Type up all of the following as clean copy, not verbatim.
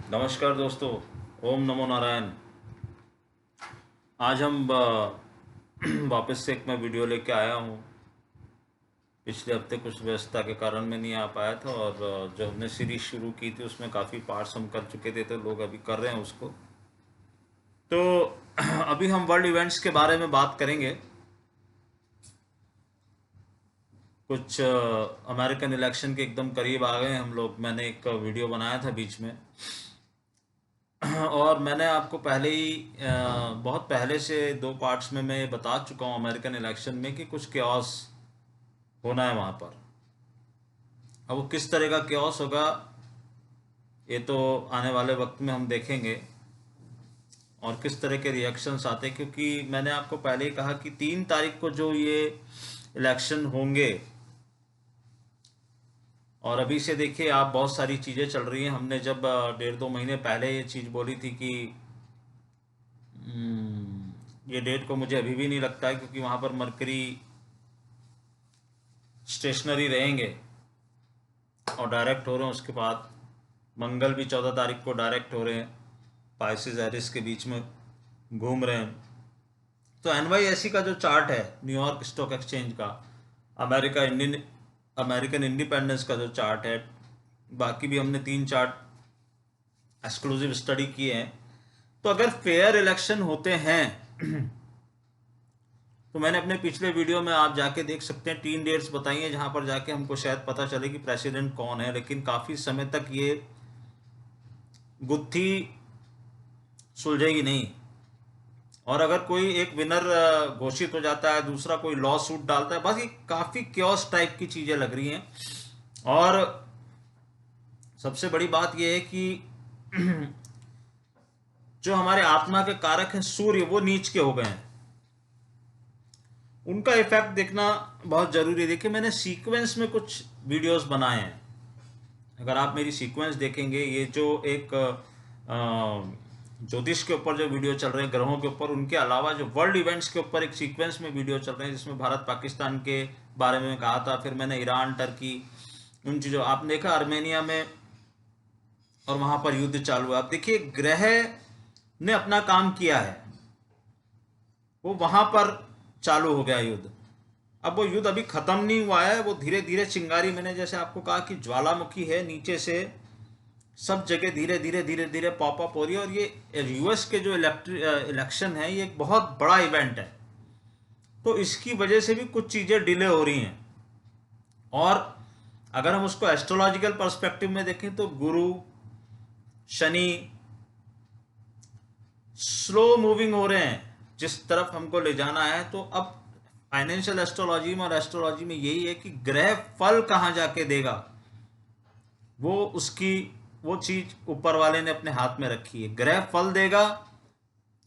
नमस्कार दोस्तों। ओम नमो नारायण। आज हम वापस से एक मैं वीडियो लेके आया हूँ। पिछले हफ्ते कुछ व्यस्तता के कारण मैं नहीं आ पाया था और जो हमने सीरीज शुरू की थी उसमें काफ़ी पार्ट्स हम कर चुके थे, तो लोग अभी कर रहे हैं उसको। तो अभी हम वर्ल्ड इवेंट्स के बारे में बात करेंगे। कुछ अमेरिकन इलेक्शन के एकदम करीब आ गए हम लोग। मैंने एक वीडियो बनाया था बीच में और मैंने आपको पहले ही बहुत पहले से दो पार्ट्स में मैं ये बता चुका हूँ अमेरिकन इलेक्शन में कि कुछ क्यास होना है वहाँ पर। अब वो किस तरह का क्यास होगा ये तो आने वाले वक्त में हम देखेंगे, और किस तरह के रिएक्शंस आते हैं, क्योंकि मैंने आपको पहले ही कहा कि 3 तारीख को जो ये इलेक्शन होंगे, और अभी से देखिए आप बहुत सारी चीज़ें चल रही हैं। हमने जब 1.5-2 महीने पहले ये चीज़ बोली थी कि ये डेट को मुझे अभी भी नहीं लगता है, क्योंकि वहाँ पर मरकरी स्टेशनरी रहेंगे और डायरेक्ट हो रहे हैं। उसके बाद मंगल भी 14 तारीख को डायरेक्ट हो रहे हैं, पाइसिस एरिस के बीच में घूम रहे हैं। तो एनवाईएसई का जो चार्ट है न्यूयॉर्क स्टॉक एक्सचेंज का, अमेरिकन इंडिपेंडेंस का जो चार्ट है, बाकी भी हमने 3 चार्ट एक्सक्लूसिव स्टडी किए हैं। तो अगर फेयर इलेक्शन होते हैं तो मैंने अपने पिछले वीडियो में आप जाके देख सकते हैं 3 डेट्स बताई हैं जहां पर जाके हमको शायद पता चले कि प्रेसिडेंट कौन है, लेकिन काफ़ी समय तक ये गुत्थी सुलझेगी नहीं। और अगर कोई एक विनर घोषित हो जाता है, दूसरा कोई लॉ सूट डालता है, बस ये काफ़ी क्योस टाइप की चीज़ें लग रही हैं। और सबसे बड़ी बात यह है कि जो हमारे आत्मा के कारक हैं सूर्य, वो नीच के हो गए हैं। उनका इफेक्ट देखना बहुत ज़रूरी है। देखिए मैंने सीक्वेंस में कुछ वीडियोस बनाए हैं। अगर आप मेरी सीक्वेंस देखेंगे, ये जो एक ज्योतिष के ऊपर जो वीडियो चल रहे हैं ग्रहों के ऊपर, उनके अलावा जो वर्ल्ड इवेंट्स के ऊपर एक सीक्वेंस में वीडियो चल रहे हैं जिसमें भारत पाकिस्तान के बारे में कहा था, फिर मैंने ईरान टर्की उन चीज़ों, आपने देखा आर्मेनिया में और वहाँ पर युद्ध चालू है। आप देखिए ग्रह ने अपना काम किया है, वो वहाँ पर चालू हो गया युद्ध। अब वो युद्ध अभी खत्म नहीं हुआ है, वो धीरे धीरे चिंगारी, मैंने जैसे आपको कहा कि ज्वालामुखी है, नीचे से सब जगह धीरे धीरे धीरे धीरे पॉपअप हो रही है। और ये यूएस के जो इलेक्शन है, ये एक बहुत बड़ा इवेंट है, तो इसकी वजह से भी कुछ चीज़ें डिले हो रही हैं। और अगर हम उसको एस्ट्रोलॉजिकल पर्सपेक्टिव में देखें तो गुरु शनि स्लो मूविंग हो रहे हैं जिस तरफ हमको ले जाना है। तो अब फाइनेंशियल एस्ट्रोलॉजी में और एस्ट्रोलॉजी में यही है कि ग्रह फल कहाँ जाके देगा, वो उसकी वो चीज ऊपर वाले ने अपने हाथ में रखी है। ग्रह फल देगा,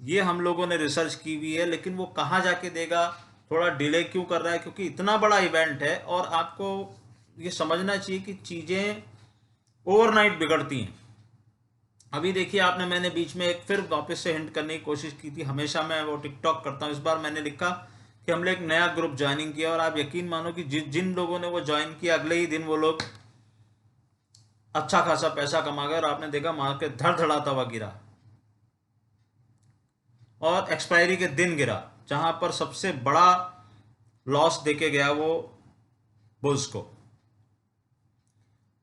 ये हम लोगों ने रिसर्च की हुई है, लेकिन वो कहाँ जाके देगा, थोड़ा डिले क्यों कर रहा है, क्योंकि इतना बड़ा इवेंट है। और आपको ये समझना चाहिए कि चीज़ें ओवरनाइट बिगड़ती हैं। अभी देखिए आपने, मैंने बीच में एक फिर वापस से हिंट करने की कोशिश की थी, हमेशा मैं वो टिकटॉक करता हूँ। इस बार मैंने लिखा कि हमने एक नया ग्रुप ज्वाइनिंग किया, और आप यकीन मानो कि जिन लोगों ने वो ज्वाइन किया, अगले ही दिन वो लोग अच्छा खासा पैसा कमा गए। और आपने देखा मार्केट धड़ धड़ाता हुआ गिरा, और एक्सपायरी के दिन गिरा, जहां पर सबसे बड़ा लॉस देके गया वो बुल्स को।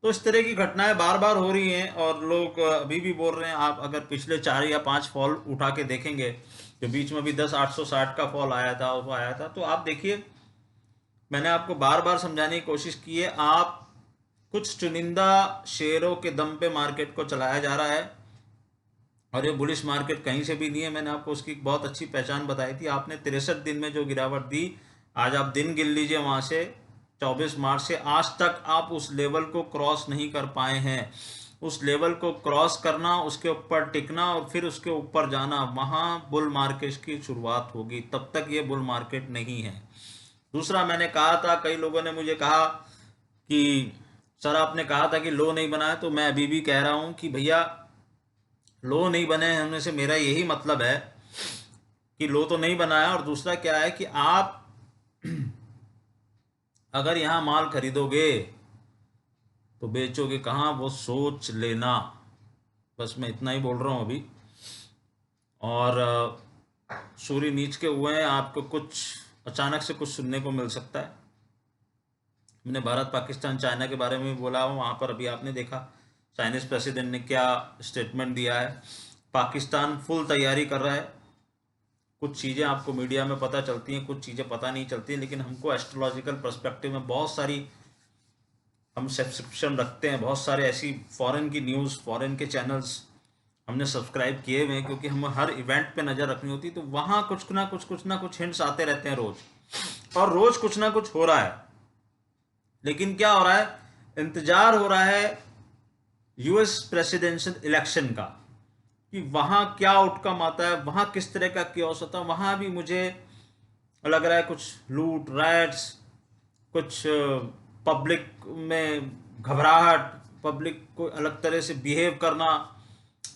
तो इस तरह की घटनाएं बार बार हो रही हैं, और लोग अभी भी बोल रहे हैं। आप अगर पिछले 4 या 5 फॉल उठा के देखेंगे, जो बीच में भी 10,860 का फॉल आया था, वो आया था, तो आप देखिए मैंने आपको बार बार समझाने की कोशिश की है। आप कुछ चुनिंदा शेयरों के दम पे मार्केट को चलाया जा रहा है, और ये बुलिश मार्केट कहीं से भी नहीं है। मैंने आपको उसकी बहुत अच्छी पहचान बताई थी। आपने 63 दिन में जो गिरावट दी, आज आप दिन गिन लीजिए, वहां से 24 मार्च से आज तक आप उस लेवल को क्रॉस नहीं कर पाए हैं। उस लेवल को क्रॉस करना, उसके ऊपर टिकना और फिर उसके ऊपर जाना, वहां बुल मार्केट की शुरुआत होगी, तब तक ये बुल मार्केट नहीं है। दूसरा, मैंने कहा था, कई लोगों ने मुझे कहा कि सर आपने कहा था कि लो नहीं बना है, तो मैं अभी भी कह रहा हूं कि भैया लो नहीं बने होने से मेरा यही मतलब है कि लो तो नहीं बना है। और दूसरा क्या है कि आप अगर यहां माल खरीदोगे तो बेचोगे कहाँ, वो सोच लेना। बस मैं इतना ही बोल रहा हूँ अभी। और सूर्य नीच के हुए हैं, आपको कुछ अचानक से कुछ सुनने को मिल सकता है। मैंने भारत पाकिस्तान चाइना के बारे में भी बोला हूँ, वहाँ पर अभी आपने देखा चाइनीज प्रेसिडेंट ने क्या स्टेटमेंट दिया है। पाकिस्तान फुल तैयारी कर रहा है। कुछ चीज़ें आपको मीडिया में पता चलती हैं, कुछ चीज़ें पता नहीं चलती हैं, लेकिन हमको एस्ट्रोलॉजिकल पर्सपेक्टिव में बहुत सारी हम सब्सक्रिप्शन रखते हैं, बहुत सारे ऐसी फॉरेन की न्यूज़, फॉरेन के चैनल्स हमने सब्सक्राइब किए हुए हैं, क्योंकि हमें हर इवेंट पे नज़र रखनी होती है। तो वहाँ कुछ ना कुछ हिंट्स आते रहते हैं रोज़, और रोज़ कुछ ना कुछ हो रहा है। लेकिन क्या हो रहा है, इंतजार हो रहा है यूएस प्रेसिडेंशियल इलेक्शन का, कि वहाँ क्या आउटकम आता है, वहाँ किस तरह का क्योस होता है। वहाँ भी मुझे लग रहा है कुछ लूट राइट्स, कुछ पब्लिक में घबराहट, पब्लिक को अलग तरह से बिहेव करना,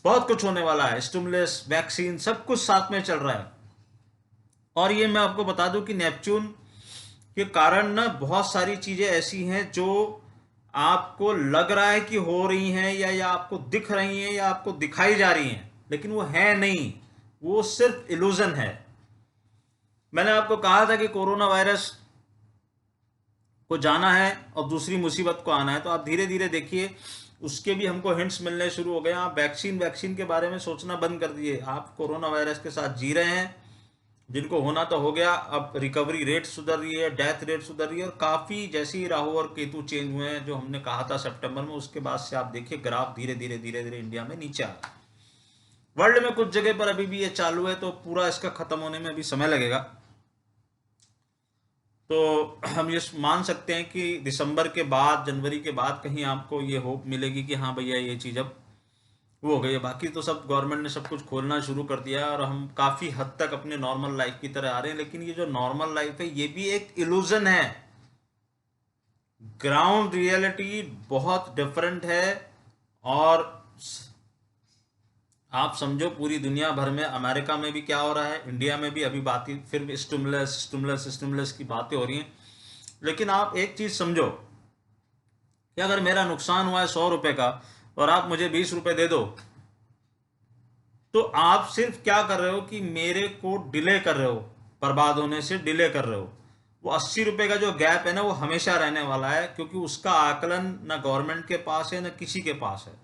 बहुत कुछ होने वाला है। स्टिमुलस, वैक्सीन, सब कुछ साथ में चल रहा है। और ये मैं आपको बता दूं कि नेपच्यून के कारण ना बहुत सारी चीजें ऐसी हैं जो आपको लग रहा है कि हो रही हैं, या आपको दिख रही हैं, या आपको दिखाई जा रही हैं, लेकिन वो है नहीं, वो सिर्फ इल्यूजन है। मैंने आपको कहा था कि कोरोना वायरस को जाना है और दूसरी मुसीबत को आना है, तो आप धीरे धीरे देखिए उसके भी हमको हिंट्स मिलने शुरू हो गए। आप वैक्सीन के बारे में सोचना बंद कर दिए, आप कोरोना वायरस के साथ जी रहे हैं। जिनको होना तो हो गया, अब रिकवरी रेट सुधर रही है, डेथ रेट सुधर रही है, और काफ़ी जैसे ही राहु और केतु चेंज हुए हैं जो हमने कहा था सितंबर में, उसके बाद से आप देखिए ग्राफ धीरे धीरे धीरे धीरे इंडिया में नीचे आ रहा है। वर्ल्ड में कुछ जगह पर अभी भी ये चालू है, तो पूरा इसका खत्म होने में अभी समय लगेगा। तो हम ये मान सकते हैं कि दिसंबर के बाद, जनवरी के बाद कहीं आपको ये होप मिलेगी कि हाँ भैया ये चीज़ अब वो हो गई है। बाकी तो सब गवर्नमेंट ने सब कुछ खोलना शुरू कर दिया है और हम काफ़ी हद तक अपने नॉर्मल लाइफ की तरह आ रहे हैं। लेकिन ये जो नॉर्मल लाइफ है ये भी एक इल्यूजन है, ग्राउंड रियलिटी बहुत डिफरेंट है। और आप समझो पूरी दुनिया भर में, अमेरिका में भी क्या हो रहा है, इंडिया में भी अभी बात फिर भी स्टिमुलस स्टिमुलस स्टिमुलस की बातें हो रही हैं। लेकिन आप एक चीज़ समझो कि अगर मेरा नुकसान हुआ है 100 रुपये का और आप मुझे 20 रुपये दे दो, तो आप सिर्फ क्या कर रहे हो कि मेरे को डिले कर रहे हो, बर्बाद होने से डिले कर रहे हो। वो 80 रुपये का जो गैप है ना, वो हमेशा रहने वाला है, क्योंकि उसका आकलन ना गवर्नमेंट के पास है ना किसी के पास है।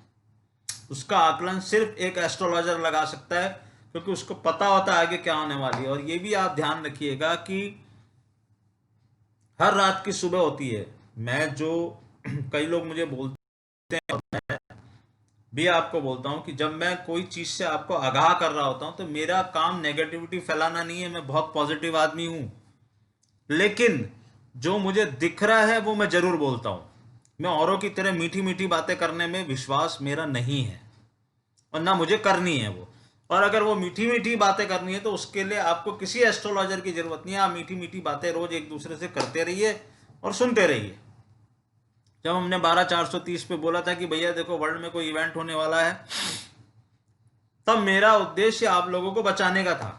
उसका आकलन सिर्फ एक एस्ट्रोलॉजर लगा सकता है, क्योंकि उसको पता होता है आगे क्या होने वाली है। और ये भी आप ध्यान रखिएगा कि हर रात की सुबह होती है। मैं जो कई लोग मुझे बोलते हैं, और मैं भी आपको बोलता हूं कि जब मैं कोई चीज से आपको आगाह कर रहा होता हूं तो मेरा काम नेगेटिविटी फैलाना नहीं है, मैं बहुत पॉजिटिव आदमी हूं। लेकिन जो मुझे दिख रहा है वो मैं जरूर बोलता हूं। मैं औरों की तरह मीठी मीठी बातें करने में विश्वास मेरा नहीं है, और ना मुझे करनी है वो। और अगर वो मीठी मीठी बातें करनी है तो उसके लिए आपको किसी एस्ट्रोलॉजर की जरूरत नहीं है। आप मीठी मीठी बातें रोज एक दूसरे से करते रहिए और सुनते रहिए। जब हमने 12/430 पे बोला था कि भैया देखो वर्ल्ड में कोई इवेंट होने वाला है, तब मेरा उद्देश्य आप लोगों को बचाने का था,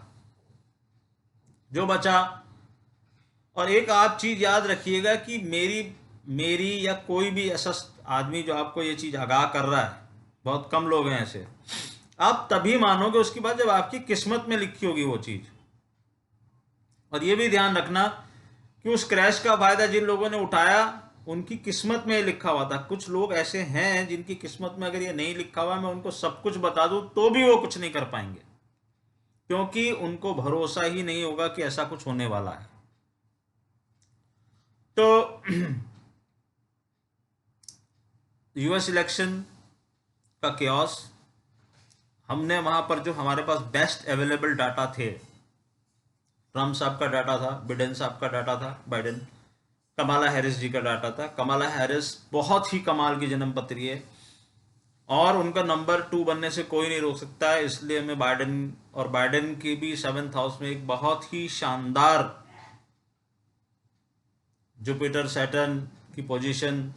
जो बचा। और एक आप चीज याद रखिएगा कि मेरी मेरी या कोई भी ऐसा आदमी जो आपको ये चीज आगाह कर रहा है, बहुत कम लोग हैं ऐसे, आप तभी मानोगे उसके बाद जब आपकी किस्मत में लिखी होगी वो चीज। और ये भी ध्यान रखना कि उस क्रैश का फायदा जिन लोगों ने उठाया उनकी किस्मत में लिखा हुआ था। कुछ लोग ऐसे हैं जिनकी किस्मत में अगर ये नहीं लिखा हुआ, मैं उनको सब कुछ बता दूं तो भी वो कुछ नहीं कर पाएंगे, क्योंकि उनको भरोसा ही नहीं होगा कि ऐसा कुछ होने वाला है। तो यूएस इलेक्शन का केओस, हमने वहां पर जो हमारे पास बेस्ट अवेलेबल डाटा थे, ट्रम्प साहब का डाटा था, बिडेन साहब का डाटा था, बाइडेन, कमाला हैरिस जी का डाटा था। कमाला हैरिस बहुत ही कमाल की जन्मपत्री है और उनका नंबर 2 बनने से कोई नहीं रोक सकता है। इसलिए मैं बाइडेन, और बाइडेन की भी 7th हाउस में एक बहुत ही शानदार जुपिटर सैटर्न की पोजीशन,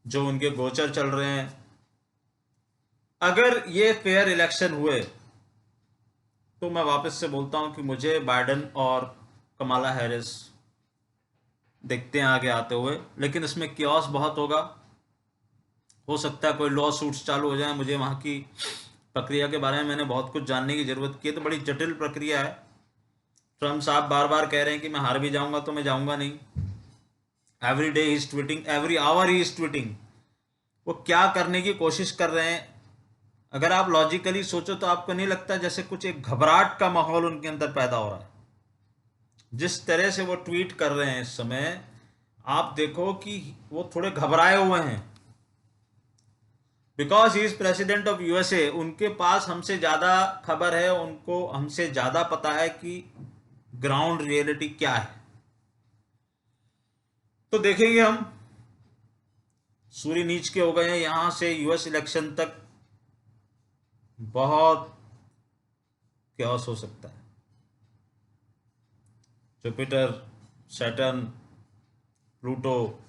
जो उनके गोचर चल रहे हैं। अगर ये फेयर इलेक्शन हुए तो मैं वापस से बोलता हूं कि मुझे बाइडेन और कमाला हैरिस देखते हैं आगे आते हुए, लेकिन इसमें क्योस बहुत होगा। हो सकता है कोई लॉ सूट्स चालू हो जाए, मुझे वहाँ की प्रक्रिया के बारे में मैंने बहुत कुछ जानने की ज़रूरत की है, तो बड़ी जटिल प्रक्रिया है। ट्रम्प साहब बार बार कह रहे हैं कि मैं हार भी जाऊंगा तो मैं जाऊंगा नहीं। Every day he is tweeting, every hour he is tweeting. वो क्या करने की कोशिश कर रहे हैं, अगर आप लॉजिकली सोचो तो आपको नहीं लगता जैसे कुछ एक घबराहट का माहौल उनके अंदर पैदा हो रहा है? जिस तरह से वो ट्वीट कर रहे हैं इस समय, आप देखो कि वो थोड़े घबराए हुए हैं। Because he is president of USA, उनके पास हमसे ज्यादा खबर है, उनको हमसे ज्यादा पता है कि ग्राउंड रियलिटी क्या है। तो देखेंगे हम, सूर्य नीच के हो गए हैं, यहां से यूएस इलेक्शन तक बहुत क्योस हो सकता है। Jupiter, Saturn, Pluto,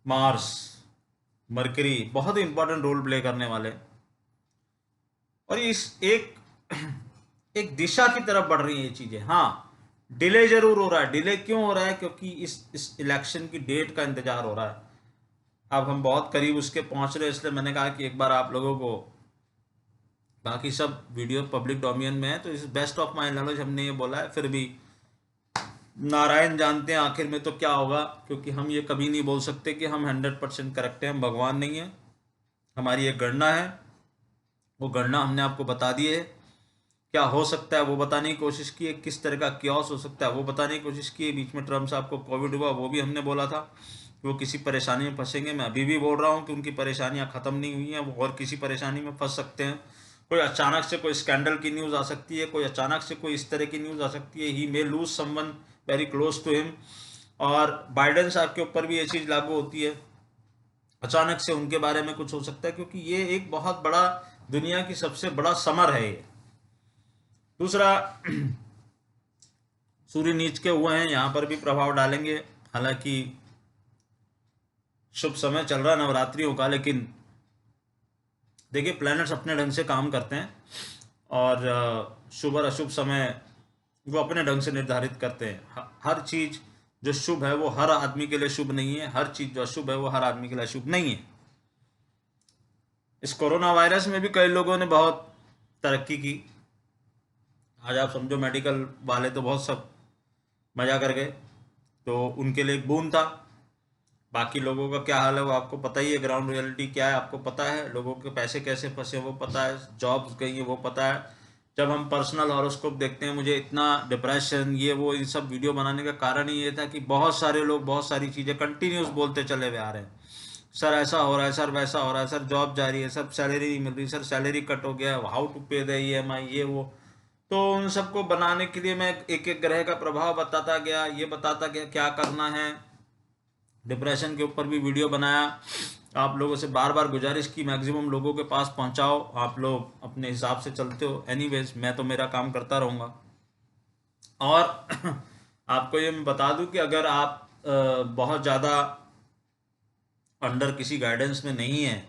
Mars, mercury बहुत ही इंपॉर्टेंट रोल प्ले करने वाले हैं। और इस एक एक दिशा की तरफ बढ़ रही हैं ये चीजें। हाँ, डिले जरूर हो रहा है। डिले क्यों हो रहा है? क्योंकि इस इलेक्शन की डेट का इंतजार हो रहा है। अब हम बहुत करीब उसके पहुंच रहे हैं, इसलिए मैंने कहा कि एक बार आप लोगों को, बाकी सब वीडियो पब्लिक डोमेन में है तो इस बेस्ट ऑफ माई नॉलेज हमने ये बोला है, फिर भी नारायण जानते हैं आखिर में तो क्या होगा, क्योंकि हम ये कभी नहीं बोल सकते कि हम 100% करेक्ट हैं। हम भगवान नहीं है, हमारी एक गणना है, वो गणना हमने आपको बता दी है। क्या हो सकता है वो बताने की कोशिश की है, किस तरह का क्योस हो सकता है वो बताने की कोशिश की है। बीच में ट्रम्प साहब को कोविड हुआ, वो भी हमने बोला था कि वो किसी परेशानी में फंसेंगे। मैं अभी भी बोल रहा हूँ कि उनकी परेशानियाँ ख़त्म नहीं हुई हैं, वो और किसी परेशानी में फंस सकते हैं। कोई अचानक से कोई स्कैंडल की न्यूज़ आ सकती है, कोई अचानक से कोई इस तरह की न्यूज़ आ सकती है, he may lose someone very close to him. और बाइडेन साहब के ऊपर भी ये चीज़ लागू होती है, अचानक से उनके बारे में कुछ हो सकता है, क्योंकि ये एक बहुत बड़ा, दुनिया की सबसे बड़ा समर है ये। दूसरा, सूर्य नीच के हुए हैं, यहाँ पर भी प्रभाव डालेंगे। हालांकि शुभ समय चल रहा है नवरात्रियों का, लेकिन देखिए प्लैनेट्स अपने ढंग से काम करते हैं और शुभ और अशुभ समय वो अपने ढंग से निर्धारित करते हैं। हर चीज़ जो शुभ है वो हर आदमी के लिए शुभ नहीं है, हर चीज़ जो अशुभ है वो हर आदमी के लिए शुभ नहीं है। इस कोरोना वायरस में भी कई लोगों ने बहुत तरक्की की। आज आप समझो मेडिकल वाले तो बहुत सब मजा कर गए, तो उनके लिए एक बूंद था। बाकी लोगों का क्या हाल है वो आपको पता ही है, ग्राउंड रियलिटी क्या है आपको पता है, लोगों के पैसे कैसे फंसे वो पता है, जॉब्स गई है वो पता है। जब हम पर्सनल हॉरोस्कोप देखते हैं, मुझे इतना डिप्रेशन ये वो इन सब वीडियो बनाने का कारण ही ये था कि बहुत सारे लोग बहुत सारी चीज़ें कंटिन्यूस बोलते चले हुए आ रहे हैं। सर ऐसा हो रहा है, सर वैसा हो रहा है, सर जॉब जा रही है, सर सैलरी नहीं मिल रही, सर सैलरी कट हो गया, हाउ टू पे द EMI ये वो। तो उन सबको बनाने के लिए मैं एक एक ग्रह का प्रभाव बताता गया, ये बताता गया क्या करना है। डिप्रेशन के ऊपर भी वीडियो बनाया, आप लोगों से बार बार गुजारिश की मैक्सिमम लोगों के पास पहुंचाओ, आप लोग अपने हिसाब से चलते हो। एनीवेज मैं तो मेरा काम करता रहूँगा। और आपको ये मैं बता दूं कि अगर आप बहुत ज़्यादा अंडर किसी गाइडेंस में नहीं है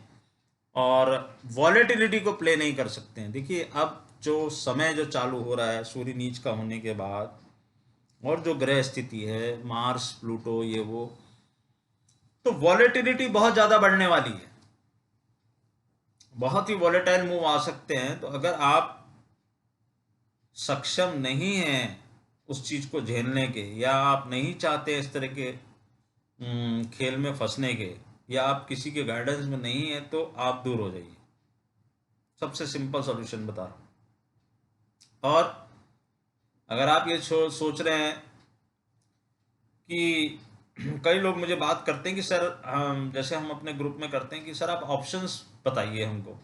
और वॉलेटिलिटी को प्ले नहीं कर सकते हैं, देखिए अब जो समय जो चालू हो रहा है सूर्य नीच का होने के बाद, और जो ग्रह स्थिति है मार्स प्लूटो ये वो, तो वॉलेटिलिटी बहुत ज़्यादा बढ़ने वाली है, बहुत ही वॉलेटाइल मूव आ सकते हैं। तो अगर आप सक्षम नहीं हैं उस चीज़ को झेलने के, या आप नहीं चाहते इस तरह के खेल में फंसने के, या आप किसी के गाइडेंस में नहीं है, तो आप दूर हो जाइए। सबसे सिंपल सॉल्यूशन बता रहा हूँ। और अगर आप ये सोच रहे हैं कि कई लोग मुझे बात करते हैं कि सर जैसे हम अपने ग्रुप में करते हैं कि सर आप ऑप्शंस बताइए हमको,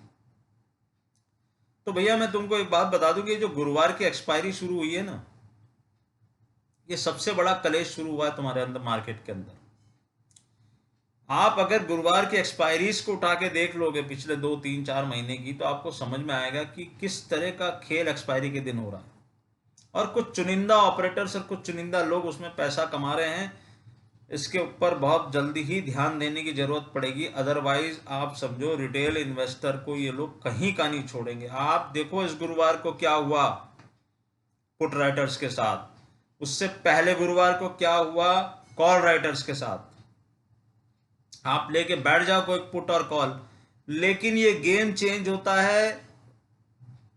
तो भैया मैं तुमको एक बात बता दूं कि जो गुरुवार की एक्सपायरी शुरू हुई है ना, ये सबसे बड़ा कलेश शुरू हुआ है तुम्हारे अंदर मार्केट के अंदर। आप अगर गुरुवार की एक्सपायरीज को उठा के देख लोगे पिछले 2 3 4 महीने की, तो आपको समझ में आएगा कि किस तरह का खेल एक्सपायरी के दिन हो रहा है। और कुछ चुनिंदा ऑपरेटर्स और कुछ चुनिंदा लोग उसमें पैसा कमा रहे हैं। इसके ऊपर बहुत जल्दी ही ध्यान देने की जरूरत पड़ेगी, अदरवाइज आप समझो रिटेल इन्वेस्टर को ये लोग कहीं का नहीं छोड़ेंगे। आप देखो इस गुरुवार को क्या हुआ पुट राइटर्स के साथ, उससे पहले गुरुवार को क्या हुआ कॉल राइटर्स के साथ। आप लेके बैठ जाओ कोई पुट और कॉल, लेकिन ये गेम चेंज होता है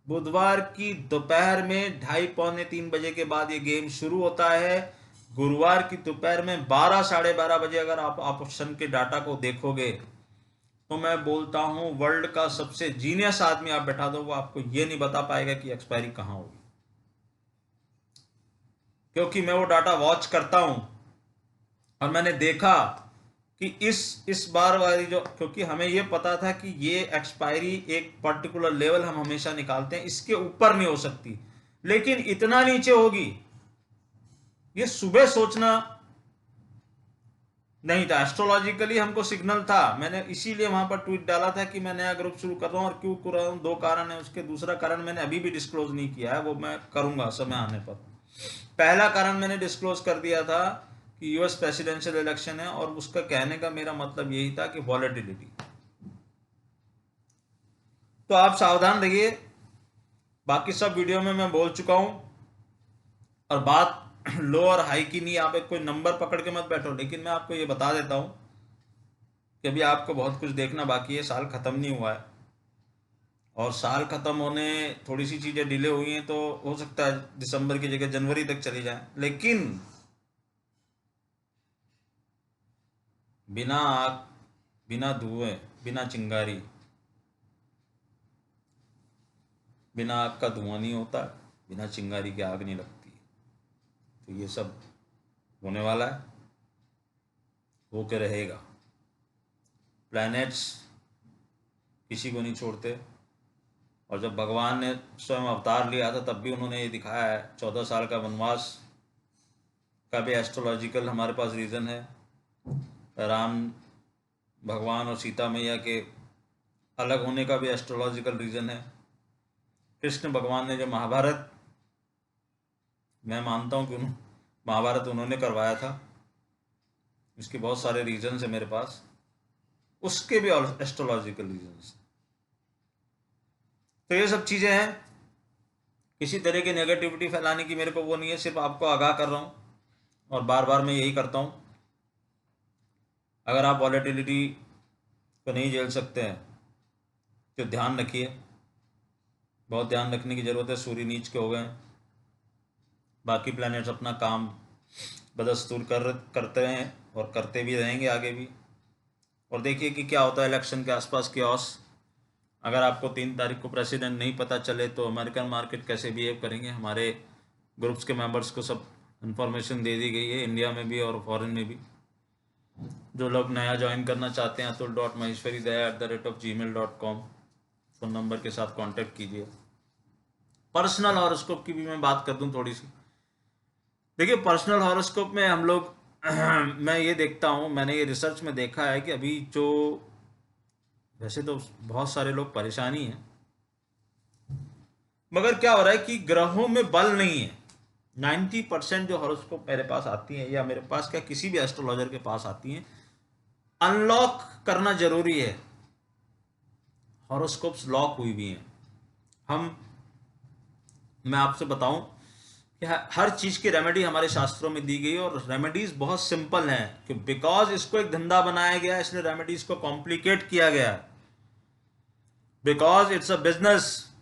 बुधवार की दोपहर में 2:30-3 बजे के बाद ये गेम शुरू होता है। गुरुवार की दोपहर में 12-12:30 बजे अगर आप ऑप्शन के डाटा को देखोगे तो मैं बोलता हूं वर्ल्ड का सबसे जीनियस आदमी आप बैठा दो, वो आपको ये नहीं बता पाएगा कि एक्सपायरी कहां होगी, क्योंकि मैं वो डाटा वॉच करता हूं और मैंने देखा कि इस बार वाली जो, क्योंकि हमें ये पता था कि ये एक्सपायरी एक पर्टिकुलर लेवल हम हमेशा निकालते हैं, इसके ऊपर नहीं हो सकती, लेकिन इतना नीचे होगी ये सुबह सोचना नहीं था। एस्ट्रोलॉजिकली हमको सिग्नल था, मैंने इसीलिए वहां पर ट्वीट डाला था कि मैं नया ग्रुप शुरू कर रहा हूं, और क्यों कर रहा हूं, 2 कारण है उसके। दूसरा कारण मैंने अभी भी डिस्क्लोज नहीं किया है, वो मैं करूंगा समय आने पर। पहला कारण मैंने डिस्क्लोज कर दिया था कि यूएस प्रेसिडेंशियल इलेक्शन है, और उसका कहने का मेरा मतलब यही था कि वॉलेटिलिटी। तो आप सावधान रहिए, बाकी सब वीडियो में मैं बोल चुका हूं, और बात लो और हाई की नहीं, आप एक कोई नंबर पकड़ के मत बैठो, लेकिन मैं आपको ये बता देता हूं कि अभी आपको बहुत कुछ देखना बाकी है, साल खत्म नहीं हुआ है, और साल खत्म होने थोड़ी सी चीजें डिले हुई हैं, तो हो सकता है दिसंबर की जगह जनवरी तक चली जाए, लेकिन बिना आग, बिना धुएं, बिना चिंगारी, बिना आग का धुआं नहीं होता, बिना चिंगारी की आग नहीं लगती। तो ये सब होने वाला है, हो के रहेगा। प्लैनेट्स किसी को नहीं छोड़ते, और जब भगवान ने स्वयं अवतार लिया था तब भी उन्होंने ये दिखाया है। 14 साल का वनवास का भी एस्ट्रोलॉजिकल हमारे पास रीज़न है। राम भगवान और सीता मैया के अलग होने का भी एस्ट्रोलॉजिकल रीज़न है। कृष्ण भगवान ने जो महाभारत, मैं मानता हूँ कि महाभारत उन्होंने करवाया था, इसके बहुत सारे रीजन है मेरे पास, उसके भी एस्ट्रोलॉजिकल रीजन। तो ये सब चीज़ें हैं, किसी तरह की नेगेटिविटी फैलाने की मेरे को वो नहीं है, सिर्फ आपको आगाह कर रहा हूँ, और बार बार मैं यही करता हूँ। अगर आप वॉलेटिलिटी को नहीं झेल सकते हैं तो ध्यान रखिए, बहुत ध्यान रखने की ज़रूरत है। सूर्य नीच के हो गए, बाकी प्लैनेट्स अपना काम बदस्तूर करते हैं और करते भी रहेंगे आगे भी। और देखिए कि क्या होता है इलेक्शन के आसपास कियोस। अगर आपको 3 तारीख को प्रेसिडेंट नहीं पता चले तो अमेरिकन मार्केट कैसे बिहेव करेंगे, हमारे ग्रुप्स के मेंबर्स को सब इन्फॉर्मेशन दे दी गई है, इंडिया में भी और फॉरेन में भी। जो लोग नया ज्वाइन करना चाहते हैं atul.maheshwaridaya@gmail.com फ़ोन नंबर के साथ कांटेक्ट कीजिए। पर्सनल हॉरोस्कोप की भी मैं बात कर दूं थोड़ी सी। देखिए पर्सनल हॉरोस्कोप में हम लोग मैं ये देखता हूँ, मैंने ये रिसर्च में देखा है कि अभी जो, वैसे तो बहुत सारे लोग परेशानी हैं, मगर क्या हो रहा है कि ग्रहों में बल नहीं है। 90% जो हॉरोस्कोप मेरे पास आती हैं, या मेरे पास क्या किसी भी एस्ट्रोलॉजर के पास आती हैं, अनलॉक करना जरूरी है। हॉरोस्कोप्स लॉक हुई हुई हैं। मैं आपसे बताऊं कि हर चीज की रेमेडी हमारे शास्त्रों में दी गई है, और रेमेडीज बहुत सिंपल हैं, कि बिकॉज इसको एक धंधा बनाया गया है इसलिए रेमेडीज को कॉम्प्लिकेट किया गया है, बिकॉज इट्स अ बिजनेस।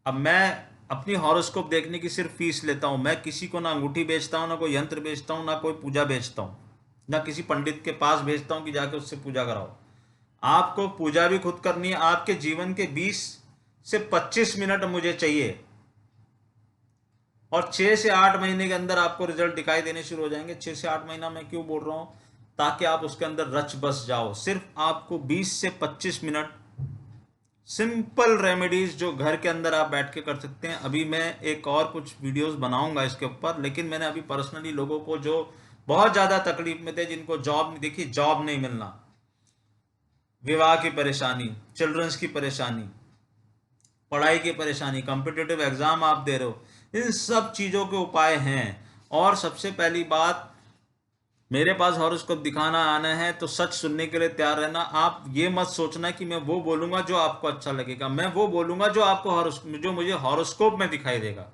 अब मैं अपनी हॉरोस्कोप देखने की सिर्फ फीस लेता हूं, मैं किसी को ना अंगूठी बेचता हूं, ना कोई यंत्र बेचता हूं, ना कोई पूजा बेचता हूं, ना किसी पंडित के पास भेजता हूं कि जाके उससे पूजा कराओ। आपको पूजा भी खुद करनी है। आपके जीवन के 20 से 25 मिनट मुझे चाहिए, और 6 से 8 महीने के अंदर आपको रिजल्ट दिखाई देने शुरू हो जाएंगे। 6 से 8 महीना मैं क्यों बोल रहा हूं, ताकि आप उसके अंदर रच बस जाओ। सिर्फ आपको 20 से 25 मिनट सिंपल रेमेडीज जो घर के अंदर आप बैठ के कर सकते हैं। अभी मैं एक और कुछ वीडियोस बनाऊंगा इसके ऊपर, लेकिन मैंने अभी पर्सनली लोगों को जो बहुत ज्यादा तकलीफ में थे, जिनको जॉब नहीं, देखिए जॉब नहीं मिलना, विवाह की परेशानी, चिल्ड्रंस की परेशानी, पढ़ाई की परेशानी, कॉम्पिटिटिव एग्जाम आप दे रहे हो, इन सब चीजों के उपाय हैं। और सबसे पहली बात, मेरे पास हॉरोस्कोप दिखाना आना है तो सच सुनने के लिए तैयार रहना। आप ये मत सोचना कि मैं वो बोलूंगा जो आपको अच्छा लगेगा, मैं वो बोलूंगा जो आपको जो मुझे हॉरोस्कोप में दिखाई देगा।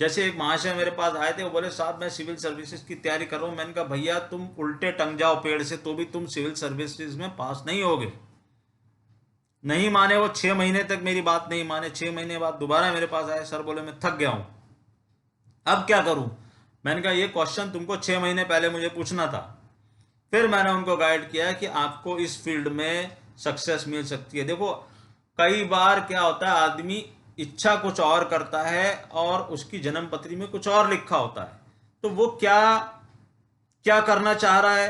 जैसे एक महाशय मेरे पास आए थे, वो बोले साहब मैं सिविल सर्विसेज की तैयारी कर रहा हूँ। मैंने कहा भैया तुम उल्टे टंग जाओ पेड़ से तो भी तुम सिविल सर्विसेज में पास नहीं होगे। नहीं माने वो, 6 महीने तक मेरी बात नहीं माने। 6 महीने बाद दोबारा मेरे पास आए, सर बोले मैं थक गया हूं, अब क्या करूं। मैंने कहा ये क्वेश्चन तुमको 6 महीने पहले मुझे पूछना था। फिर मैंने उनको गाइड किया कि आपको इस फील्ड में सक्सेस मिल सकती है। देखो कई बार क्या होता है, आदमी इच्छा कुछ और करता है और उसकी जन्म पत्री में कुछ और लिखा होता है, तो वो क्या क्या करना चाह रहा है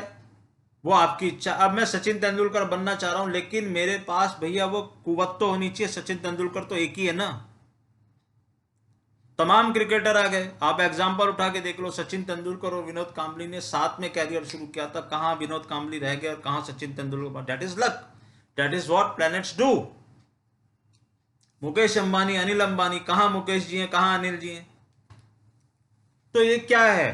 वो आपकी इच्छा। अब मैं सचिन तेंदुलकर बनना चाह रहा हूं, लेकिन मेरे पास भैया वो कुवत तो होनी चाहिए। सचिन तेंदुलकर तो एक ही है ना, तमाम क्रिकेटर आ गए। आप एग्जाम्पल उठा के देख लो, सचिन तेंदुलकर और विनोद कांबली ने साथ में कैरियर शुरू किया था। कहां विनोद कांबली रह गए और कहां Sachin Tendulkar. That is luck, that is what planets do. Mukesh Ambani, Anil Ambani, कहां मुकेश जी हैं, कहां अनिल जी हैं। तो ये क्या है,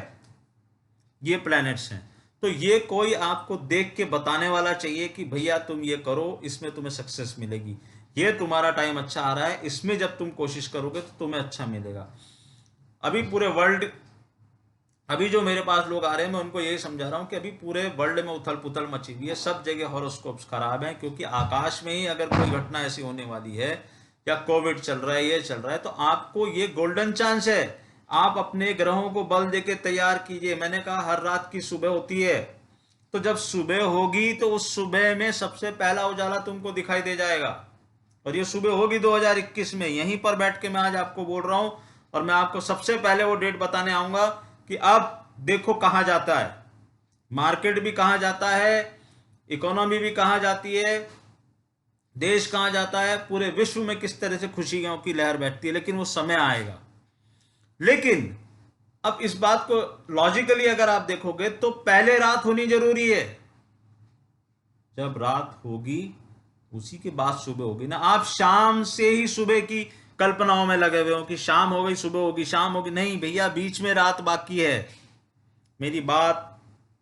ये प्लैनेट्स हैं। तो ये कोई आपको देख के बताने वाला चाहिए कि भैया तुम ये करो, इसमें तुम्हें सक्सेस मिलेगी, ये तुम्हारा टाइम अच्छा आ रहा है, इसमें जब तुम कोशिश करोगे तो तुम्हें अच्छा मिलेगा। अभी पूरे वर्ल्ड, अभी जो मेरे पास लोग आ रहे हैं मैं उनको यही समझा रहा हूं कि अभी पूरे वर्ल्ड में उथल पुथल मची हुई है, सब जगह हॉरोस्कोप्स खराब हैं, क्योंकि आकाश में ही अगर कोई घटना ऐसी होने वाली है, या कोविड चल रहा है, ये चल रहा है, तो आपको ये गोल्डन चांस है, आप अपने ग्रहों को बल देके तैयार कीजिए। मैंने कहा हर रात की सुबह होती है, तो जब सुबह होगी तो उस सुबह में सबसे पहला उजाला तुमको दिखाई दे जाएगा। और ये सुबह होगी 2021 में, यहीं पर बैठ के मैं आज आपको बोल रहा हूं, और मैं आपको सबसे पहले वो डेट बताने आऊंगा कि अब देखो कहां जाता है मार्केट, भी कहां जाता है, इकोनॉमी भी कहां जाती है, देश कहां जाता है, पूरे विश्व में किस तरह से खुशियों की लहर बैठती है। लेकिन वो समय आएगा। लेकिन अब इस बात को लॉजिकली अगर आप देखोगे तो पहले रात होनी जरूरी है। जब रात होगी उसी के बाद सुबह होगी ना। आप शाम से ही सुबह की कल्पनाओं में लगे हुए हो कि शाम हो गई सुबह होगी, शाम होगी, नहीं भैया, बीच में रात बाकी है। मेरी बात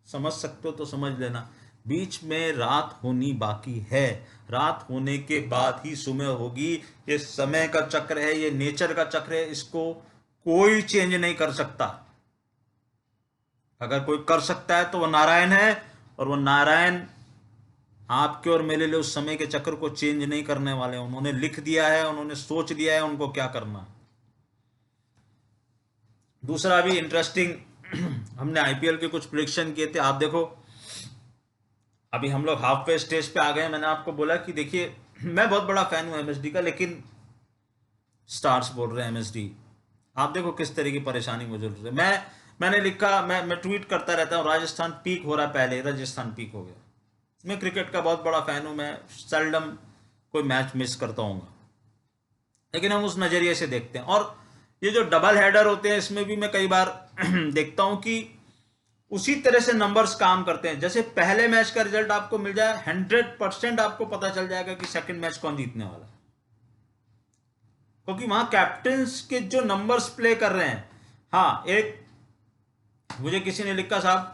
समझ सकते हो तो समझ लेना, बीच में रात होनी बाकी है। रात होने के बाद ही सुबह होगी। ये समय का चक्र है, ये नेचर का चक्र है, इसको कोई चेंज नहीं कर सकता। अगर कोई कर सकता है तो वो नारायण है, और वो नारायण आपके और मेरे लिए उस समय के चक्र को चेंज नहीं करने वाले। उन्होंने लिख दिया है, उन्होंने सोच दिया है उनको क्या करना। दूसरा भी इंटरेस्टिंग, हमने आईपीएल के कुछ प्रेडिक्शन किए थे। आप देखो अभी हम लोग हाफ वे स्टेज पे आ गए। मैंने आपको बोला कि देखिए मैं बहुत बड़ा फैन हूं एमएसडी का, लेकिन स्टार्स बोल रहे हैं एमएसडी, आप देखो किस तरह की परेशानी मुझे है। मैंने लिखा, मैं ट्वीट करता रहता हूँ, राजस्थान पीक हो रहा है, पहले राजस्थान पीक हो गया। मैं क्रिकेट का बहुत बड़ा फैन हूं, मैं सेल्डम कोई मैच मिस करता हूँ, लेकिन हम उस नजरिए से देखते हैं। और ये जो डबल हेडर होते हैं इसमें भी मैं कई बार देखता हूं कि उसी तरह से नंबर्स काम करते हैं। जैसे पहले मैच का रिजल्ट आपको मिल जाए, 100% आपको पता चल जाएगा कि सेकंड मैच कौन जीतने वाला है, क्योंकि वहां कैप्टन्स के जो नंबर्स प्ले कर रहे हैं। हाँ, एक मुझे किसी ने लिखा साहब,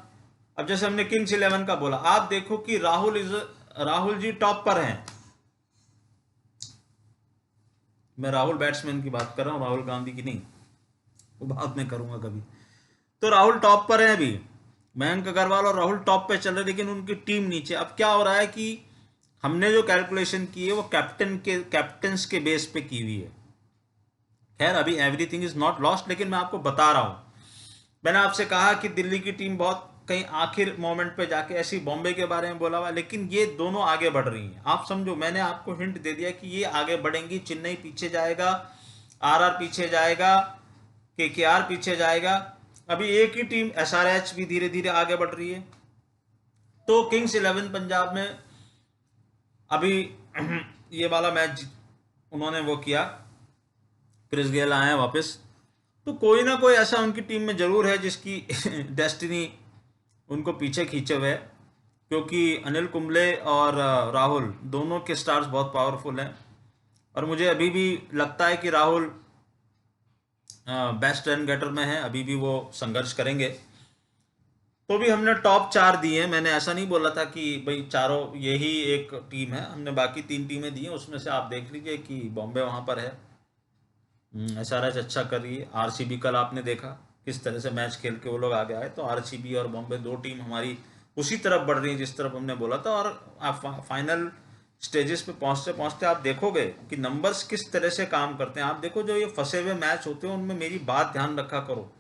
अब जैसे हमने किंग्स 11 का बोला, आप देखो कि राहुल जी टॉप पर हैं। मैं राहुल बैट्समैन की बात कर रहा हूं, राहुल गांधी की नहीं, वो बात मैं करूंगा कभी। तो राहुल टॉप पर है अभी, मयंक अग्रवाल और राहुल टॉप पे चल रहे, लेकिन उनकी टीम नीचे। अब क्या हो रहा है कि हमने जो कैलकुलेशन की है वो कैप्टन्स के बेस पे की हुई है। खैर अभी एवरीथिंग इज नॉट लॉस्ट, लेकिन मैं आपको बता रहा हूं। मैंने आपसे कहा कि दिल्ली की टीम बहुत कहीं आखिर मोमेंट पे जाके, ऐसी बॉम्बे के बारे में बोला हुआ, लेकिन ये दोनों आगे बढ़ रही हैं। आप समझो, मैंने आपको हिंट दे दिया कि ये आगे बढ़ेंगी। चेन्नई पीछे जाएगा, आरआर पीछे जाएगा, केकेआर पीछे जाएगा। अभी एक ही टीम एसआरएच भी धीरे धीरे आगे बढ़ रही है। तो किंग्स 11 पंजाब में अभी ये वाला मैच उन्होंने वो किया, क्रिस गेल आए हैं वापस। तो कोई ना कोई ऐसा उनकी टीम में जरूर है जिसकी डेस्टिनी उनको पीछे खींचे हुए है, क्योंकि अनिल कुंबले और राहुल दोनों के स्टार्स बहुत पावरफुल हैं। और मुझे अभी भी लगता है कि राहुल बेस्ट रन गेटर में है, अभी भी वो संघर्ष करेंगे। तो भी हमने टॉप 4 दिए हैं। मैंने ऐसा नहीं बोला था कि भाई चारों यही एक टीम है, हमने बाकी 3 टीमें दी हैं। उसमें से आप देख लीजिए कि बॉम्बे वहां पर है, SRH अच्छा कर रही है। RCB कल आपने देखा किस तरह से मैच खेल के वो लोग आगे आए। तो RCB और बॉम्बे दो टीम हमारी उसी तरफ बढ़ रही है जिस तरफ हमने बोला था। और आप फाइनल स्टेजेस पे पहुंचते पहुंचते आप देखोगे कि नंबर्स किस तरह से काम करते हैं। आप देखो जो ये फंसे हुए मैच होते हैं उनमें मेरी बात ध्यान रखा करो।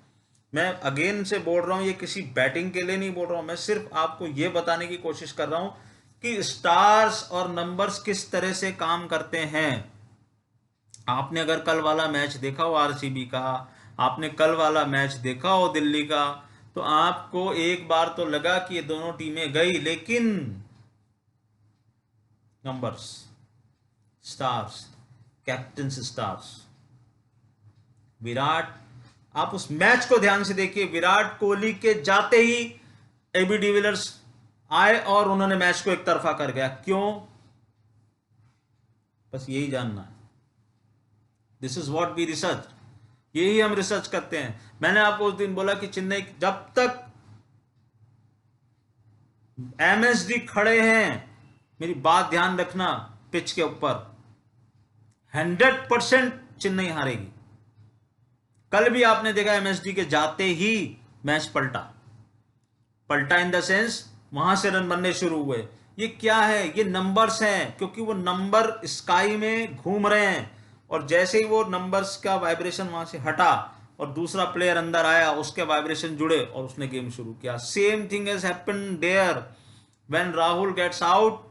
मैं अगेन से बोल रहा हूँ, ये किसी बैटिंग के लिए नहीं बोल रहा हूँ, मैं सिर्फ आपको ये बताने की कोशिश कर रहा हूँ कि स्टार्स और नंबर्स किस तरह से काम करते हैं। आपने अगर कल वाला मैच देखा हो RCB का, आपने कल वाला मैच देखा हो दिल्ली का, तो आपको एक बार तो लगा कि ये दोनों टीमें गई, लेकिन numbers, stars, captains stars, Virat, आप उस मैच को ध्यान से देखिए। विराट कोहली के जाते ही AB डिविलियर्स आए और उन्होंने मैच को एक तरफा कर गया। क्यों? बस यही जानना है। This is what we research, यही हम रिसर्च करते हैं। मैंने आपको उस दिन बोला कि चेन्नई जब तक MSD खड़े हैं, मेरी बात ध्यान रखना, पिच के ऊपर 100% चेन्नई हारेगी। कल भी आपने देखा MSD के जाते ही मैच पलटा, पलटा इन द सेंस वहां से रन बनने शुरू हुए। ये क्या है? ये नंबर्स हैं, क्योंकि वो नंबर स्काई में घूम रहे हैं और जैसे ही वो नंबर्स का वाइब्रेशन वहां से हटा और दूसरा प्लेयर अंदर आया, उसके वाइब्रेशन जुड़े और उसने गेम शुरू किया। Same thing has happened there when Rahul gets out,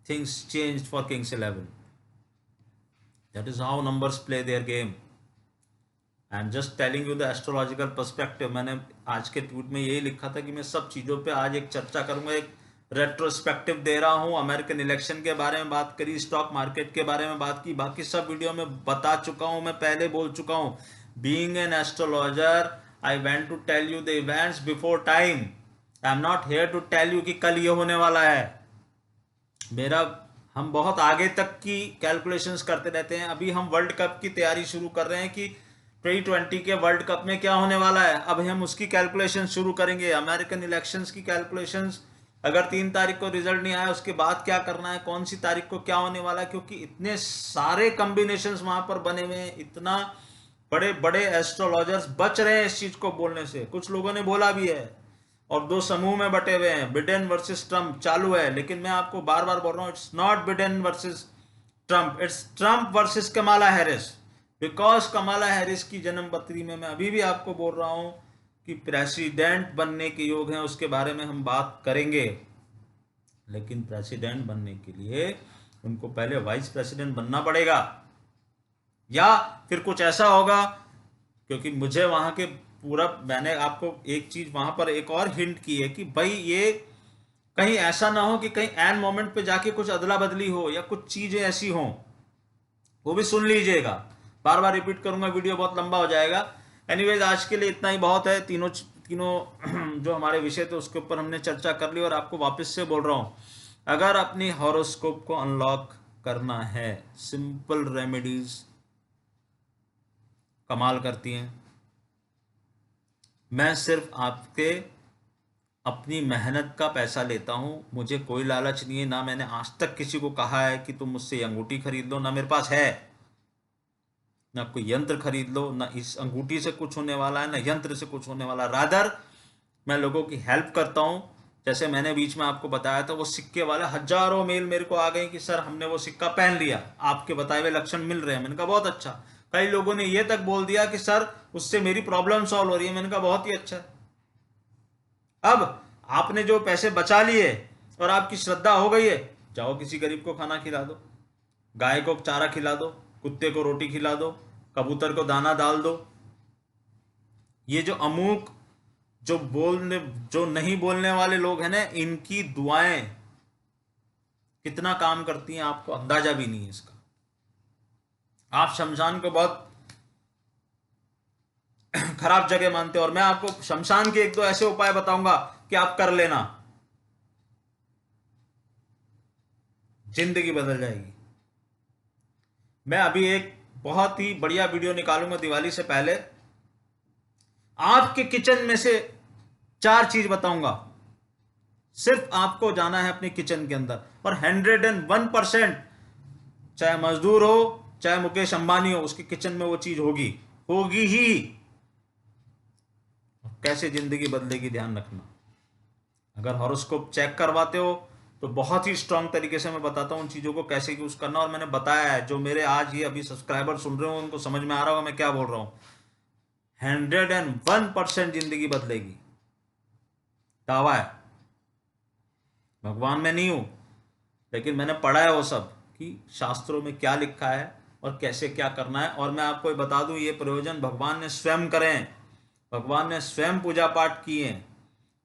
things changed for kings 11। That is how numbers play their game. I am just telling you the astrological perspective. मैंने आज के ट्वीट में यही लिखा था कि मैं सब चीज़ों पे आज एक चर्चा करूंगा, एक रेट्रोस्पेक्टिव दे रहा हूं। अमेरिकन इलेक्शन के बारे में बात करी, स्टॉक मार्केट के बारे में बात की, बाकी सब वीडियो में बता चुका हूं, मैं पहले बोल चुका हूं। Being an astrologer, I went to tell you the events before time. I am not here to tell you कि कल ये होने वाला है। मेरा, हम बहुत आगे तक की कैलकुलेशंस करते रहते हैं। अभी हम वर्ल्ड कप की तैयारी शुरू कर रहे हैं कि T20 के वर्ल्ड कप में क्या होने वाला है। अब हम उसकी कैलकुलेशन शुरू करेंगे। अमेरिकन इलेक्शंस की कैलकुलेशंस, अगर 3 तारीख को रिजल्ट नहीं आया उसके बाद क्या करना है, कौन सी तारीख को क्या होने वाला है, क्योंकि इतने सारे कॉम्बिनेशंस वहां पर बने हुए हैं। इतना बड़े बड़े एस्ट्रोलॉजर्स बच रहे हैं इस चीज को बोलने से। कुछ लोगों ने बोला भी है और दो समूह में बटे हुए हैं। बिडेन वर्सेस ट्रंप चालू है, लेकिन मैं आपको बार बार बोल रहा हूं, it's not Biden versus Trump, it's Trump versus Kamala Harris. Because Kamala Harris की जन्मपत्री में मैं अभी भी आपको बोल रहा हूं कि प्रेसिडेंट बनने के योग हैं, उसके बारे में हम बात करेंगे। लेकिन प्रेसिडेंट बनने के लिए उनको पहले वाइस प्रेसिडेंट बनना पड़ेगा, या फिर कुछ ऐसा होगा, क्योंकि मुझे वहां के पूरा, मैंने आपको एक चीज वहां पर एक और हिंट की है कि भाई ये कहीं ऐसा ना हो कि कहीं एन मोमेंट पे जाके कुछ अदला बदली हो या कुछ चीजें ऐसी हो, वो भी सुन लीजिएगा। बार बार रिपीट करूंगा, वीडियो बहुत लंबा हो जाएगा। एनीवेज, आज के लिए इतना ही बहुत है। तीनों तीनों जो हमारे विषय थे उसके ऊपर हमने चर्चा कर ली। और आपको वापस से बोल रहा हूं, अगर अपनी हॉरोस्कोप को अनलॉक करना है, सिंपल रेमेडीज कमाल करती हैं। मैं सिर्फ आपके अपनी मेहनत का पैसा लेता हूं, मुझे कोई लालच नहीं है। ना मैंने आज तक किसी को कहा है कि तुम मुझसे अंगूठी खरीद लो, ना मेरे पास है। ना कोई यंत्र खरीद लो, ना इस अंगूठी से कुछ होने वाला है, ना यंत्र से कुछ होने वाला। रादर मैं लोगों की हेल्प करता हूं। जैसे मैंने बीच में आपको बताया था, वो सिक्के वाले हजारों मेल मेरे को आ गए कि सर हमने वो सिक्का पहन लिया, आपके बताए हुए लक्षण मिल रहे हैं। मैंने कहा बहुत अच्छा। कई लोगों ने ये तक बोल दिया कि सर उससे मेरी प्रॉब्लम सॉल्व हो रही है। मैंने कहा बहुत ही अच्छा। अब आपने जो पैसे बचा लिए और आपकी श्रद्धा हो गई है, जाओ किसी गरीब को खाना खिला दो, गाय को चारा खिला दो, कुत्ते को रोटी खिला दो, कबूतर को दाना डाल दो। ये जो अमूक जो नहीं बोलने वाले लोग हैं ना, इनकी दुआएं कितना काम करती हैं आपको अंदाजा भी नहीं है इसका। आप शमशान को बहुत खराब जगह मानते हो, और मैं आपको शमशान के एक दो ऐसे उपाय बताऊंगा कि आप कर लेना, जिंदगी बदल जाएगी। मैं अभी एक बहुत ही बढ़िया वीडियो निकालूंगा दिवाली से पहले। आपके किचन में से 4 चीज बताऊंगा, सिर्फ आपको जाना है अपने किचन के अंदर, और 101%, चाहे मजदूर हो, चाहे मुकेश अंबानी हो, उसके किचन में वो चीज होगी, होगी ही। कैसे जिंदगी बदलेगी, ध्यान रखना। अगर हॉरोस्कोप चेक करवाते हो तो बहुत ही स्ट्रांग तरीके से मैं बताता हूँ उन चीजों को कैसे यूज करना, और मैंने बताया है। जो मेरे आज ये अभी सब्सक्राइबर सुन रहे हो उनको समझ में आ रहा होगा मैं क्या बोल रहा हूँ। 101% जिंदगी बदलेगी, दावा है। भगवान में नहीं हूं, लेकिन मैंने पढ़ा है वो सब कि शास्त्रों में क्या लिखा है और कैसे क्या करना है। और मैं आपको बता दूं, ये प्रयोजन भगवान ने स्वयं करे हैं, भगवान ने स्वयं पूजा पाठ किए हैं,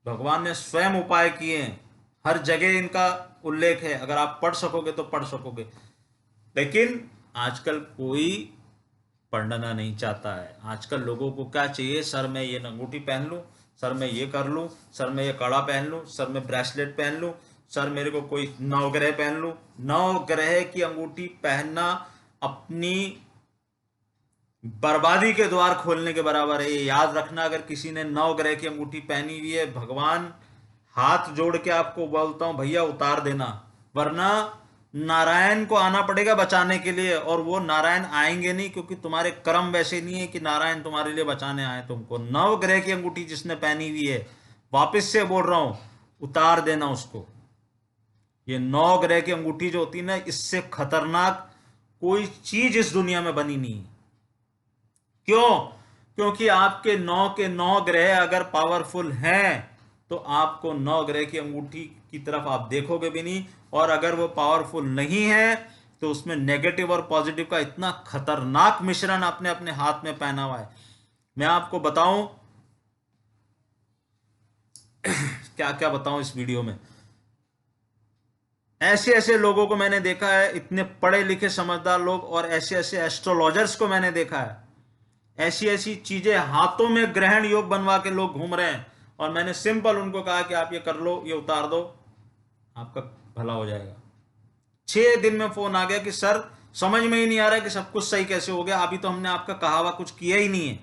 भगवान ने स्वयं उपाय किए हैं। हर जगह इनका उल्लेख है, अगर आप पढ़ सकोगे तो पढ़ सकोगे। लेकिन आजकल कोई पढ़ना नहीं चाहता है। आजकल लोगों को क्या चाहिए, सर मैं ये अंगूठी पहन लूं, सर मैं ये कर लूं, सर मैं ये कड़ा पहन लूं, सर मैं ब्रेसलेट पहन लूं, सर मेरे को कोई नवग्रह पहन लूं। नवग्रह की अंगूठी पहनना अपनी बर्बादी के द्वार खोलने के बराबर है, ये याद रखना। अगर किसी ने नवग्रह की अंगूठी पहनी हुई है, भगवान हाथ जोड़ के आपको बोलता हूं भैया उतार देना, वरना नारायण को आना पड़ेगा बचाने के लिए। और वो नारायण आएंगे नहीं, क्योंकि तुम्हारे कर्म वैसे नहीं है कि नारायण तुम्हारे लिए बचाने आए तुमको। नवग्रह की अंगूठी जिसने पहनी हुई है, वापस से बोल रहा हूं, उतार देना उसको। ये नवग्रह की अंगूठी जो होती है ना, इससे खतरनाक कोई चीज इस दुनिया में बनी नहीं है। क्यों? क्योंकि आपके 9 ग्रह अगर पावरफुल हैं तो आपको 9 ग्रह की अंगूठी की तरफ आप देखोगे भी नहीं। और अगर वो पावरफुल नहीं है तो उसमें नेगेटिव और पॉजिटिव का इतना खतरनाक मिश्रण आपने अपने हाथ में पहना हुआ है। मैं आपको बताऊं क्या क्या बताऊं इस वीडियो में। ऐसे ऐसे लोगों को मैंने देखा है, इतने पढ़े लिखे समझदार लोग, और ऐसे ऐसे एस्ट्रोलॉजर्स को मैंने देखा है, ऐसी ऐसी चीजें हाथों में ग्रहण योग बनवा के लोग घूम रहे हैं। और मैंने सिंपल उनको कहा कि आप ये कर लो, ये उतार दो, आपका भला हो जाएगा। 6 दिन में फोन आ गया कि सर समझ में ही नहीं आ रहा कि सब कुछ सही कैसे हो गया, अभी तो हमने आपका कहा हुआ कुछ किया ही नहीं है।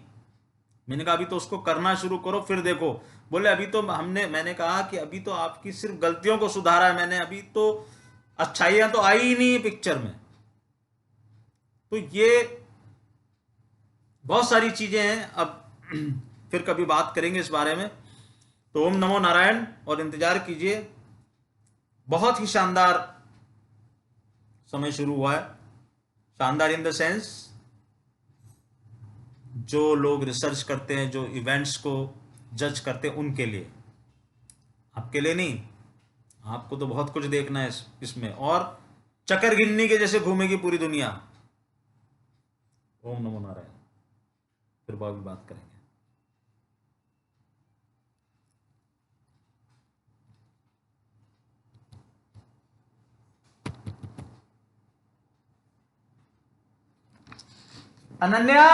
मैंने कहा अभी तो उसको करना शुरू करो फिर देखो। बोले अभी तो मैंने कहा कि अभी तो आपकी सिर्फ गलतियों को सुधारा है मैंने, अभी तो अच्छाइयां तो आई ही नहीं है पिक्चर में। तो ये बहुत सारी चीजें हैं, अब फिर कभी बात करेंगे इस बारे में। तो ओम नमो नारायण, और इंतजार कीजिए, बहुत ही शानदार समय शुरू हुआ है। शानदार इन द सेंस, जो लोग रिसर्च करते हैं, जो इवेंट्स को जज करते हैं, उनके लिए, आपके लिए नहीं। आपको तो बहुत कुछ देखना है इसमें, और चक्कर गिननी के जैसे घूमेगी पूरी दुनिया। ओम नमो नारायण, फिर बाद में बात करेंगे। अनन्या।